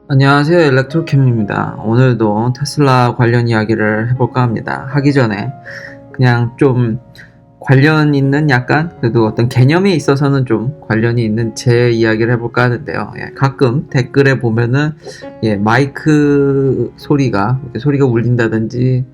안녕하세요. 일렉트로캠입니다. 오늘도 테슬라 관련 이야기를 해볼까 합니다. 하기 전에 그냥 좀 관련 있는 약간 그래도 어떤 개념에 있어서는 좀 관련이 있는 제 이야기를 해볼까 하는데요. 가끔 댓글에 보면은 마이크 소리가 울린다든지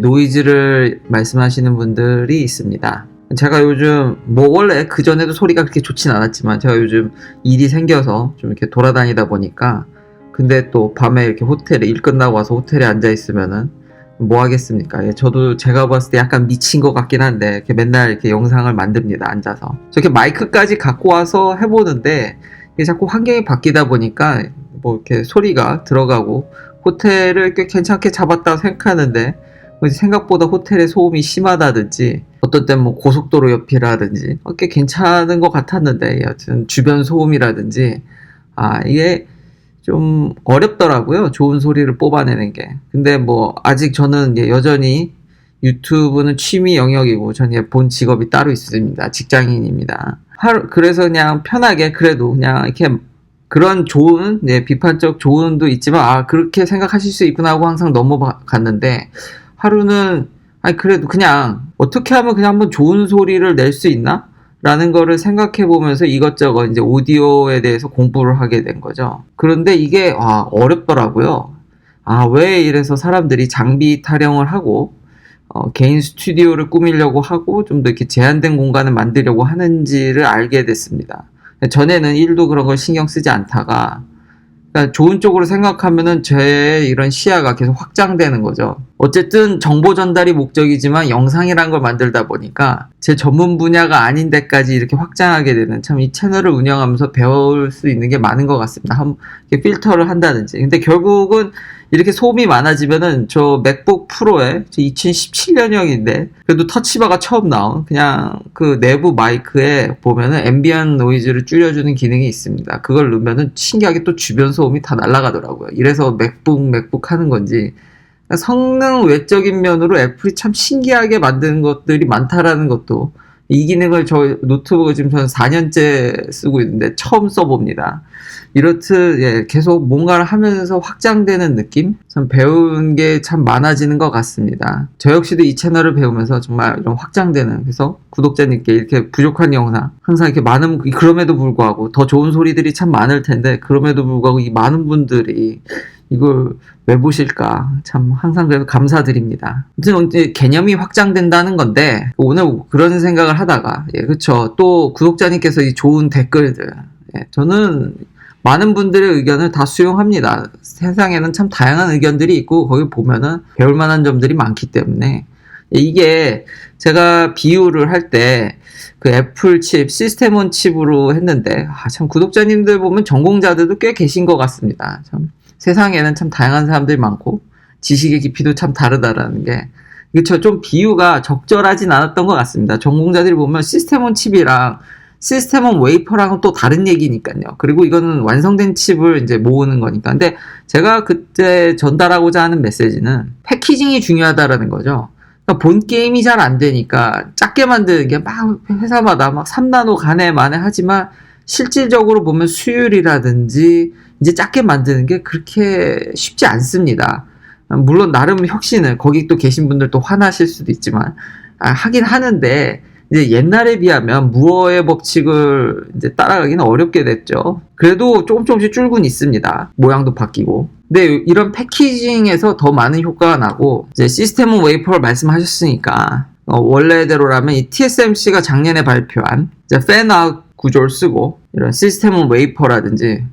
노이즈를 말씀하시는 분들이 있습니다. 제가 요즘 원래 그전에도 소리가 그렇게 좋진 않았지만 제가 요즘 일이 생겨서 좀 이렇게 돌아다니다 보니까 근데 또 밤에 이렇게 일 끝나고 와서 호텔에 앉아 있으면은 뭐 하겠습니까? 저도 제가 봤을 때 약간 미친 것 같긴 한데 이렇게 맨날 이렇게 영상을 만듭니다. 앉아서. 저렇게 마이크까지 갖고 와서 해보는데 이게 자꾸 환경이 바뀌다 보니까 뭐 이렇게 소리가 들어가고 호텔을 꽤 괜찮게 잡았다고 생각하는데 생각보다 호텔의 소음이 심하다든지 어떤 때는 뭐 고속도로 옆이라든지 꽤 괜찮은 것 같았는데 여튼 주변 소음이라든지 이게 좀 어렵더라고요. 좋은 소리를 뽑아내는 게. 근데 뭐 아직 저는 여전히 유튜브는 취미 영역이고 저는 본 직업이 따로 있습니다. 직장인입니다. 그래서 그냥 편하게 그래도 그냥 이렇게 그런 좋은 비판적 조언도 있지만 그렇게 생각하실 수 있구나 하고 항상 넘어갔는데 하루는 그래도 그냥 어떻게 하면 그냥 한번 좋은 소리를 낼 수 있나? 라는 거를 생각해 보면서 이것저것 이제 오디오에 대해서 공부를 하게 된 거죠. 그런데 이게 어렵더라고요. 왜 이래서 사람들이 장비 타령을 하고 개인 스튜디오를 꾸미려고 하고 좀 더 이렇게 제한된 공간을 만들려고 하는지를 알게 됐습니다. 전에는 일도 그런 걸 신경 쓰지 않다가 그러니까 좋은 쪽으로 생각하면은 제 이런 시야가 계속 확장되는 거죠. 어쨌든 정보 전달이 목적이지만 영상이란 걸 만들다 보니까 제 전문 분야가 아닌 데까지 이렇게 확장하게 되는 참 이 채널을 운영하면서 배울 수 있는 게 많은 것 같습니다. 이렇게 필터를 한다든지. 근데 결국은 이렇게 소음이 많아지면은 저 맥북 프로에 2017년형인데 그래도 터치바가 처음 나온 그냥 그 내부 마이크에 보면은 앰비언 노이즈를 줄여주는 기능이 있습니다. 그걸 넣으면은 신기하게 또 주변 소음이 다 날아가더라고요. 이래서 맥북 하는 건지 성능 외적인 면으로 애플이 참 신기하게 만든 것들이 많다라는 것도 이 기능을 저 노트북을 지금 저는 4년째 쓰고 있는데 처음 써봅니다. 이렇듯 계속 뭔가를 하면서 확장되는 느낌? 참 배운 게 참 많아지는 것 같습니다. 저 역시도 이 채널을 배우면서 정말 이런 확장되는 그래서 구독자님께 이렇게 부족한 영상 항상 이렇게 많은 그럼에도 불구하고 더 좋은 소리들이 참 많을 텐데 그럼에도 불구하고 이 많은 분들이 이걸 왜 보실까? 참 항상 그래서 감사드립니다. 아무튼 이제 개념이 확장된다는 건데 오늘 그런 생각을 하다가 그쵸. 또 구독자님께서 이 좋은 댓글들 저는 많은 분들의 의견을 다 수용합니다. 세상에는 참 다양한 의견들이 있고 거기 보면은 배울 만한 점들이 많기 때문에 이게 제가 비유를 할 때 그 애플 칩, 시스템온 칩으로 했는데 참 구독자님들 보면 전공자들도 꽤 계신 것 같습니다. 참 세상에는 참 다양한 사람들이 많고 지식의 깊이도 참 다르다라는 게 그쵸. 좀 비유가 적절하진 않았던 것 같습니다. 전공자들이 보면 시스템온 칩이랑 시스템온 웨이퍼랑은 또 다른 얘기니까요. 그리고 이거는 완성된 칩을 이제 모으는 거니까. 근데 제가 그때 전달하고자 하는 메시지는 패키징이 중요하다라는 거죠. 그러니까 본 게임이 잘 안 되니까 작게 만드는 게 막 회사마다 막 3나노 가네 마네 하지만 실질적으로 보면 수율이라든지 이제 작게 만드는 게 그렇게 쉽지 않습니다. 물론 나름 혁신을 거기 또 계신 분들 또 화나실 수도 있지만 하긴 하는데 이제 옛날에 비하면 무어의 법칙을 이제 따라가기는 어렵게 됐죠. 그래도 조금씩 줄곤 있습니다. 모양도 바뀌고. 근데 이런 패키징에서 더 많은 효과가 나고 이제 시스템온 웨이퍼를 말씀하셨으니까 원래대로라면 이 TSMC가 작년에 발표한 이제 팬아웃 구조를 쓰고 이런 시스템온 웨이퍼라든지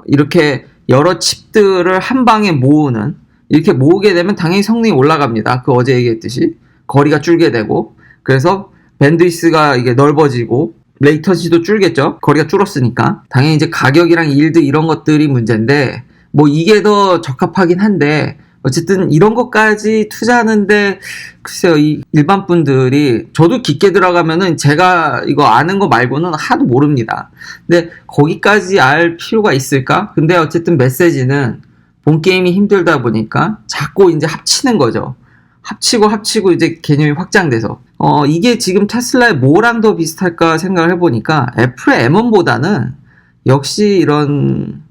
이렇게 여러 칩들을 한 방에 모으는 이렇게 모으게 되면 당연히 성능이 올라갑니다. 그 어제 얘기했듯이 거리가 줄게 되고 그래서 밴드위스가 이게 넓어지고 레이턴시도 줄겠죠. 거리가 줄었으니까 당연히 이제 가격이랑 일드 이런 것들이 문제인데 뭐 이게 더 적합하긴 한데 어쨌든 이런 것까지 투자하는데 글쎄요 이 일반 분들이 저도 깊게 들어가면은 제가 이거 아는 거 말고는 하도 모릅니다. 근데 거기까지 알 필요가 있을까? 근데 어쨌든 메시지는 본 게임이 힘들다 보니까 자꾸 이제 합치는 거죠. 합치고 이제 개념이 확장돼서 이게 지금 테슬라의 뭐랑 더 비슷할까 생각을 해보니까 애플의 M1보다는 역시 이런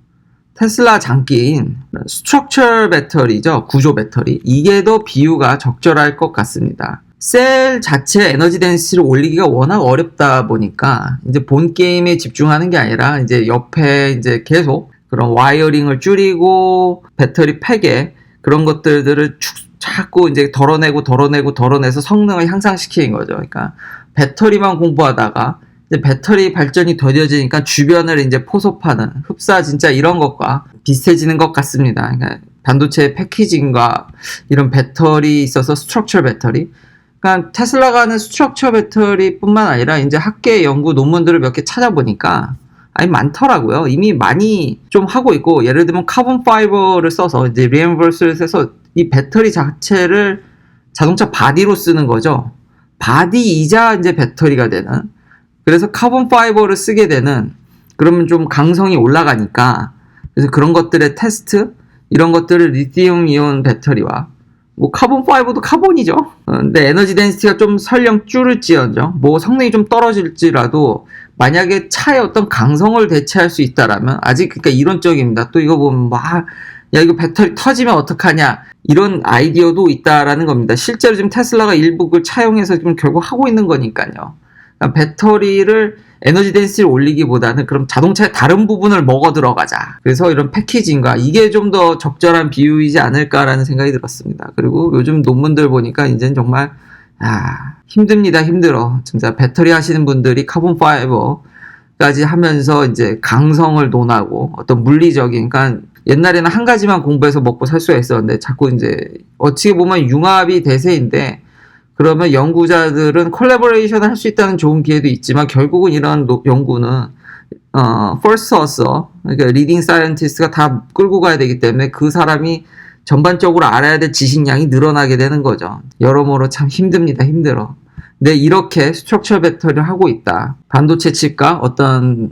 테슬라 장기인 스트럭처 배터리죠. 구조 배터리. 이게 더 비유가 적절할 것 같습니다. 셀 자체 에너지 덴시티를 올리기가 워낙 어렵다 보니까 이제 본 게임에 집중하는 게 아니라 이제 옆에 이제 계속 그런 와이어링을 줄이고 배터리 팩에 그런 것들을 자꾸 이제 덜어내서 성능을 향상시키는 거죠. 그러니까 배터리만 공부하다가 이제 배터리 발전이 더뎌지니까 주변을 이제 포섭하는 흡사 진짜 이런 것과 비슷해지는 것 같습니다. 그러니까 반도체 패키징과 이런 배터리 있어서 스트럭처 배터리. 그러니까 테슬라가 하는 스트럭처 배터리뿐만 아니라 이제 학계 연구 논문들을 몇 개 찾아보니까 아니 많더라고요. 이미 많이 좀 하고 있고 예를 들면 카본 파이버를 써서 이제 리엠버스를 해서 이 배터리 자체를 자동차 바디로 쓰는 거죠. 바디이자 이제 배터리가 되는. 그래서 카본 파이버를 쓰게 되는. 그러면 좀 강성이 올라가니까. 그래서 그런 것들의 테스트 이런 것들을 리튬 이온 배터리와 뭐 카본 파이버도 카본이죠. 근데 에너지 덴시티가 좀 설령 줄을지언정 뭐 성능이 좀 떨어질지라도 만약에 차의 어떤 강성을 대체할 수 있다라면 아직 그러니까 이론적입니다. 또 이거 보면 막 야 이거 배터리 터지면 어떡하냐 이런 아이디어도 있다라는 겁니다. 실제로 지금 테슬라가 일부 그걸 차용해서 지금 결국 하고 있는 거니까요. 그러니까 배터리를 에너지 덴시티를 올리기보다는 그럼 자동차의 다른 부분을 먹어 들어가자. 그래서 이런 패키징과 이게 좀 더 적절한 비유이지 않을까라는 생각이 들었습니다. 그리고 요즘 논문들 보니까 이제는 정말 힘듭니다. 힘들어. 진짜 배터리 하시는 분들이 카본 파이버까지 하면서 이제 강성을 논하고 어떤 물리적인 그러니까 옛날에는 한 가지만 공부해서 먹고 살 수가 있었는데 자꾸 이제 어떻게 보면 융합이 대세인데 그러면 연구자들은 콜라보레이션을 할 수 있다는 좋은 기회도 있지만 결국은 이런 연구는 first author, 그러니까 리딩 사이언티스트가 다 끌고 가야 되기 때문에 그 사람이 전반적으로 알아야 될 지식량이 늘어나게 되는 거죠. 여러모로 참 힘듭니다. 힘들어. 근데 이렇게 스트럭처 배터리를 하고 있다. 반도체 칩과 어떤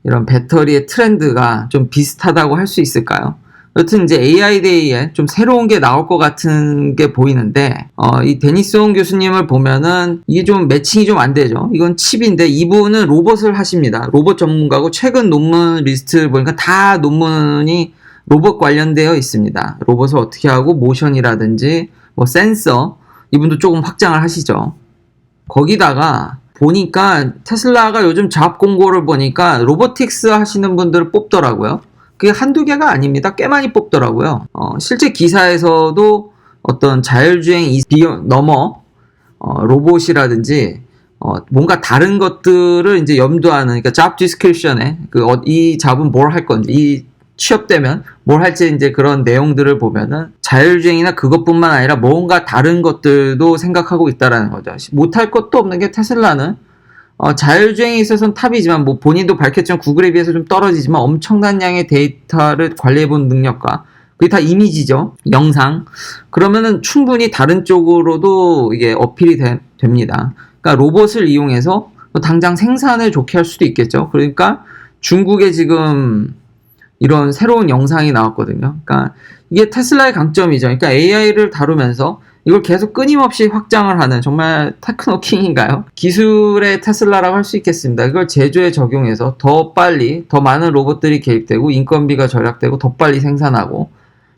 이런 배터리의 트렌드가 좀 비슷하다고 할 수 있을까요? 여튼 이제 AI 데이에 좀 새로운 게 나올 것 같은 게 보이는데 이 데니스 옹 교수님을 보면은 이게 좀 매칭이 좀 안 되죠. 이건 칩인데 이분은 로봇을 하십니다. 로봇 전문가고 최근 논문 리스트 보니까 다 논문이 로봇 관련되어 있습니다. 로봇을 어떻게 하고 모션이라든지 뭐 센서 이분도 조금 확장을 하시죠. 거기다가 보니까 테슬라가 요즘 잡 공고를 보니까 로보틱스 하시는 분들을 뽑더라고요. 그게 한두 개가 아닙니다. 꽤 많이 뽑더라고요. 실제 기사에서도 어떤 자율주행 넘어 로봇이라든지 뭔가 다른 것들을 이제 염두하는 그러니까 잡 디스크립션에 이 잡은 뭘 할 건지 이 취업되면 뭘 할지 이제 그런 내용들을 보면은 자율주행이나 그것뿐만 아니라 뭔가 다른 것들도 생각하고 있다라는 거죠. 못할 것도 없는 게 테슬라는 자율주행에 있어서는 탑이지만 뭐 본인도 밝혔지만 구글에 비해서 좀 떨어지지만 엄청난 양의 데이터를 관리해본 능력과 그게 다 이미지죠. 영상. 그러면은 충분히 다른 쪽으로도 이게 어필이 됩니다. 그러니까 로봇을 이용해서 당장 생산을 좋게 할 수도 있겠죠. 그러니까 중국에 지금 이런 새로운 영상이 나왔거든요. 그러니까 이게 테슬라의 강점이죠. 그러니까 AI를 다루면서 이걸 계속 끊임없이 확장을 하는 정말 테크노킹인가요? 기술의 테슬라라고 할 수 있겠습니다. 이걸 제조에 적용해서 더 빨리 더 많은 로봇들이 개입되고 인건비가 절약되고 더 빨리 생산하고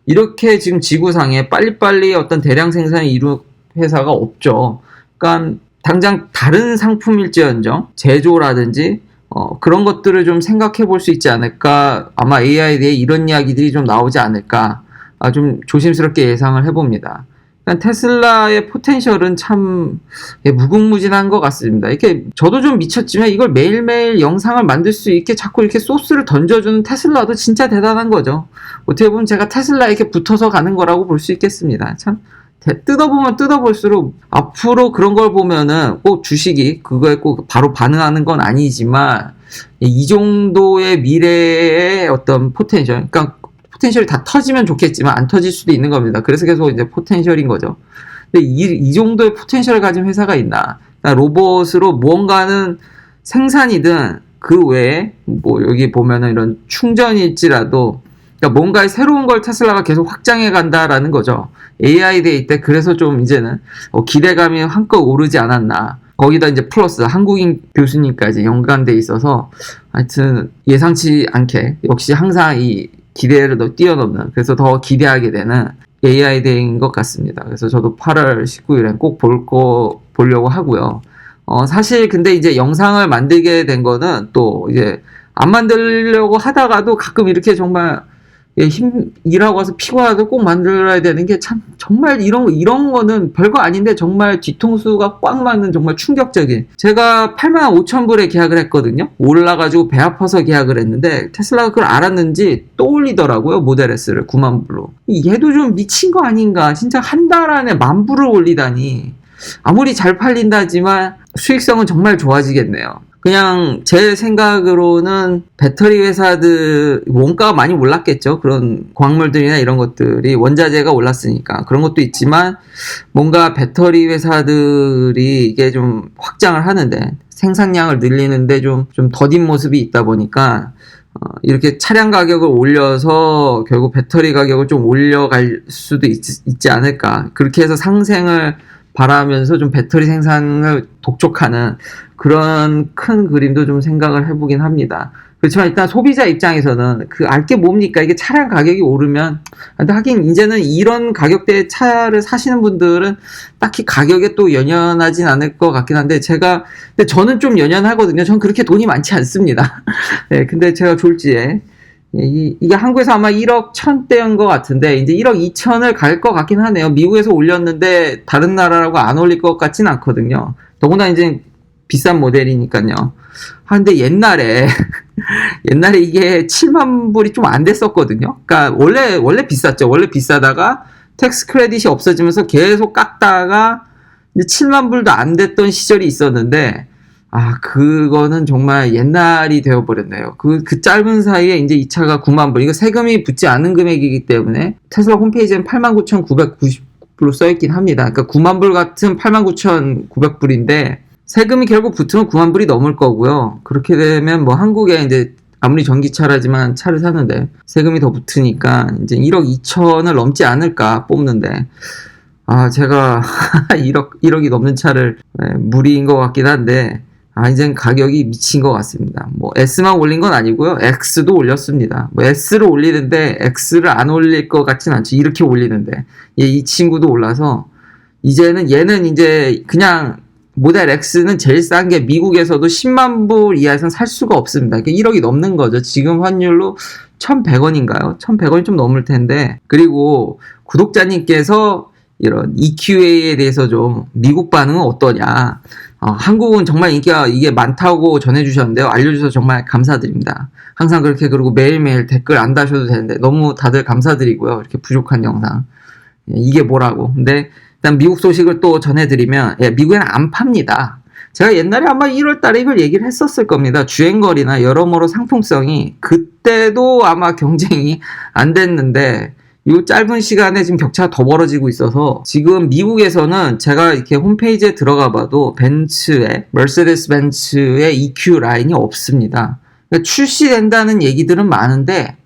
이렇게 지금 지구상에 빨리빨리 어떤 대량 생산을 이룬 회사가 없죠. 그러니까 당장 다른 상품일지언정 제조라든지 그런 것들을 좀 생각해 볼 수 있지 않을까. 아마 AI에 대해 이런 이야기들이 좀 나오지 않을까. 좀 조심스럽게 예상을 해봅니다. 그러니까 테슬라의 포텐셜은 참 무궁무진한 것 같습니다. 이렇게 저도 좀 미쳤지만 이걸 매일매일 영상을 만들 수 있게 자꾸 이렇게 소스를 던져주는 테슬라도 진짜 대단한 거죠. 어떻게 보면 제가 테슬라에 이렇게 붙어서 가는 거라고 볼 수 있겠습니다. 참 뜯어보면 뜯어볼수록 앞으로 그런 걸 보면은 꼭 주식이 그거에 꼭 바로 반응하는 건 아니지만 이 정도의 미래의 어떤 포텐셜, 그러니까 포텐셜이 다 터지면 좋겠지만 안 터질 수도 있는 겁니다. 그래서 계속 이제 포텐셜인 거죠. 근데 이 정도의 포텐셜을 가진 회사가 있나? 그러니까 로봇으로 무언가는 생산이든 그 외에 뭐 여기 보면은 이런 충전일지라도 그러니까 뭔가의 새로운 걸 테슬라가 계속 확장해 간다라는 거죠. AI 데이 때 그래서 좀 이제는 기대감이 한껏 오르지 않았나. 거기다 이제 플러스 한국인 교수님까지 연관돼 있어서 하여튼 예상치 않게 역시 항상 이 기대를 뛰어넘는, 그래서 더 기대하게 되는 AI 대인 것 같습니다. 그래서 저도 8월 19일에 꼭 보려고 하고요. 사실 근데 이제 영상을 만들게 된 거는 또 이제 안 만들려고 하다가도 가끔 이렇게 정말 일하고 와서 피곤하도 꼭 만들어야 되는 게 참, 정말 이런 거는 별거 아닌데 정말 뒤통수가 꽉 맞는 정말 충격적인. 제가 85,000불에 계약을 했거든요. 올라가지고 배 아파서 계약을 했는데 테슬라가 그걸 알았는지 또 올리더라고요. 모델 S를 90,000불로. 얘도 좀 미친 거 아닌가. 진짜 한 달 안에 10,000불을 올리다니. 아무리 잘 팔린다지만 수익성은 정말 좋아지겠네요. 그냥 제 생각으로는 배터리 회사들 원가가 많이 올랐겠죠. 그런 광물들이나 이런 것들이 원자재가 올랐으니까 그런 것도 있지만 뭔가 배터리 회사들이 이게 좀 확장을 하는데 생산량을 늘리는데 좀 더딘 모습이 있다 보니까 이렇게 차량 가격을 올려서 결국 배터리 가격을 좀 올려갈 수도 있지 않을까. 그렇게 해서 상생을 바라면서 좀 배터리 생산을 독촉하는 그런 큰 그림도 좀 생각을 해보긴 합니다. 그렇지만 일단 소비자 입장에서는 알게 뭡니까? 이게 차량 가격이 오르면, 근데 하긴 이제는 이런 가격대의 차를 사시는 분들은 딱히 가격에 또 연연하진 않을 것 같긴 한데, 근데 저는 좀 연연하거든요. 전 그렇게 돈이 많지 않습니다. 네, 근데 제가 졸지에, 이게 한국에서 아마 1억 1,000대인 것 같은데 이제 1억 2천을 갈 것 같긴 하네요. 미국에서 올렸는데 다른 나라라고 안 올릴 것 같진 않거든요. 더구나 이제 비싼 모델이니까요. 근데 옛날에 이게 7만 불이 좀 안 됐었거든요. 그러니까 원래 비쌌죠. 원래 비싸다가 텍스 크레딧이 없어지면서 계속 깎다가 이제 7만 불도 안 됐던 시절이 있었는데, 그거는 정말 옛날이 되어버렸네요. 그 짧은 사이에 이제 이 차가 9만 불. 이거 세금이 붙지 않은 금액이기 때문에 테슬라 홈페이지엔 89,990불로 써있긴 합니다. 그러니까 9만 불 같은 89,900불인데 세금이 결국 붙으면 9만 불이 넘을 거고요. 그렇게 되면 뭐 한국에 이제 아무리 전기차라지만 차를 사는데 세금이 더 붙으니까 이제 1억 2천을 넘지 않을까 뽑는데, 제가 1억이 넘는 차를 무리인 것 같긴 한데, 이젠 가격이 미친 것 같습니다. 뭐 S만 올린 건 아니고요. X도 올렸습니다. 뭐 S를 올리는데 X를 안 올릴 것 같진 않죠. 이렇게 올리는데 이 친구도 올라서 이제는 얘는 이제 그냥 모델 X는 제일 싼 게 미국에서도 10만 불 이하에서는 살 수가 없습니다. 1억이 넘는 거죠. 지금 환율로 1,100원인가요? 1,100원이 좀 넘을 텐데. 그리고 구독자님께서 이런 EQA에 대해서 좀 미국 반응은 어떠냐. 한국은 정말 인기가 이게 많다고 전해주셨는데요. 알려주셔서 정말 감사드립니다. 항상 그렇게, 그리고 매일매일 댓글 안 다셔도 되는데 너무 다들 감사드리고요. 이렇게 부족한 영상. 이게 뭐라고. 근데 일단 미국 소식을 또 전해드리면, 미국에는 안 팝니다. 제가 옛날에 아마 1월 달에 이걸 얘기를 했었을 겁니다. 주행거리나 여러모로 상품성이 그때도 아마 경쟁이 안 됐는데 이 짧은 시간에 지금 격차가 더 벌어지고 있어서 지금 미국에서는 제가 이렇게 홈페이지에 들어가 봐도 머세데스 벤츠의 EQ 라인이 없습니다. 그러니까 출시된다는 얘기들은 많은데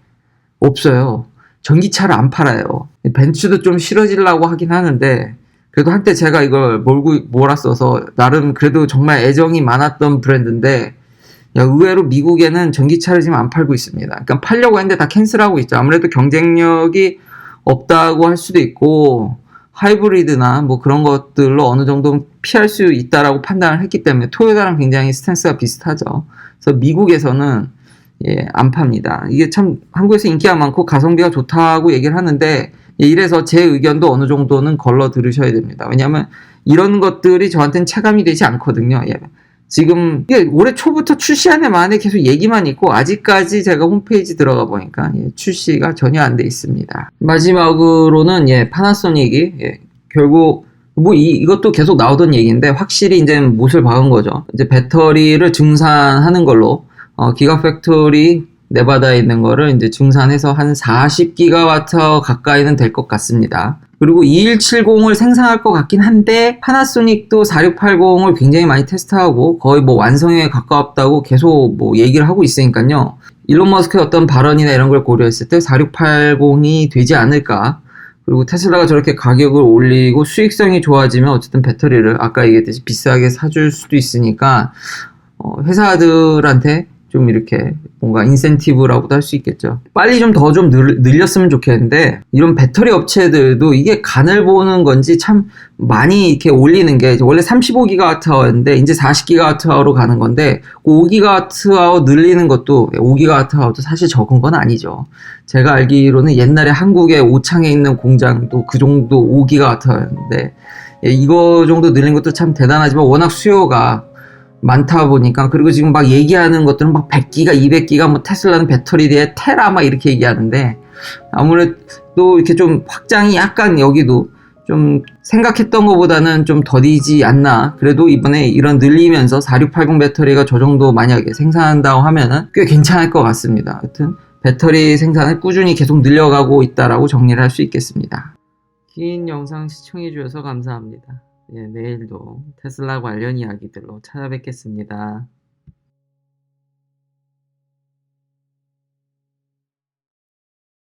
없어요. 전기차를 안 팔아요. 벤츠도 좀 싫어지려고 하긴 하는데 그래도 한때 제가 이걸 몰았어서 나름 그래도 정말 애정이 많았던 브랜드인데, 의외로 미국에는 전기차를 지금 안 팔고 있습니다. 그러니까 팔려고 했는데 다 캔슬하고 있죠. 아무래도 경쟁력이 없다고 할 수도 있고 하이브리드나 뭐 그런 것들로 어느 정도 피할 수 있다라고 판단을 했기 때문에 토요타랑 굉장히 스탠스가 비슷하죠. 그래서 미국에서는 안 팝니다. 이게 참 한국에서 인기가 많고 가성비가 좋다고 얘기를 하는데 이래서 제 의견도 어느 정도는 걸러 들으셔야 됩니다. 왜냐하면 이런 것들이 저한테는 체감이 되지 않거든요. 지금 올해 초부터 출시한 애 만에 계속 얘기만 있고 아직까지 제가 홈페이지 들어가 보니까 출시가 전혀 안 돼 있습니다. 마지막으로는 파나소닉이 결국 뭐 이것도 계속 나오던 얘기인데 확실히 이제 못을 박은 거죠. 이제 배터리를 증산하는 걸로 기가팩토리 네바다에 있는 거를 이제 증산해서 한 40기가와트 가까이는 될 것 같습니다. 그리고 2170을 생산할 것 같긴 한데 파나소닉도 4680을 굉장히 많이 테스트하고 거의 뭐 완성에 가까웠다고 계속 뭐 얘기를 하고 있으니까요. 일론 머스크의 어떤 발언이나 이런 걸 고려했을 때 4680이 되지 않을까. 그리고 테슬라가 저렇게 가격을 올리고 수익성이 좋아지면 어쨌든 배터리를 아까 얘기했듯이 비싸게 사줄 수도 있으니까 회사들한테 좀 이렇게 뭔가 인센티브라고도 할 수 있겠죠. 빨리 좀 더 좀 늘렸으면 좋겠는데, 이런 배터리 업체들도 이게 간을 보는 건지 참 많이 이렇게 올리는 게, 원래 35GWh였는데 이제 40GWh로 가는 건데, 5GWh 늘리는 것도, 5GWh도 사실 적은 건 아니죠. 제가 알기로는 옛날에 한국에 오창에 있는 공장도 그 정도 5GWh였는데, 이거 정도 늘린 것도 참 대단하지만 워낙 수요가 많다 보니까, 그리고 지금 막 얘기하는 것들은 막 100기가, 200기가, 뭐 테슬라는 배터리에 테라 막 이렇게 얘기하는데, 아무래도 이렇게 좀 확장이 약간 여기도 좀 생각했던 것보다는 좀 더디지 않나. 그래도 이번에 이런 늘리면서 4680 배터리가 저 정도 만약에 생산한다고 하면은 꽤 괜찮을 것 같습니다. 하여튼 배터리 생산을 꾸준히 계속 늘려가고 있다라고 정리를 할 수 있겠습니다. 긴 영상 시청해 주셔서 감사합니다. 예, 내일도 테슬라 관련 이야기들로 찾아뵙겠습니다.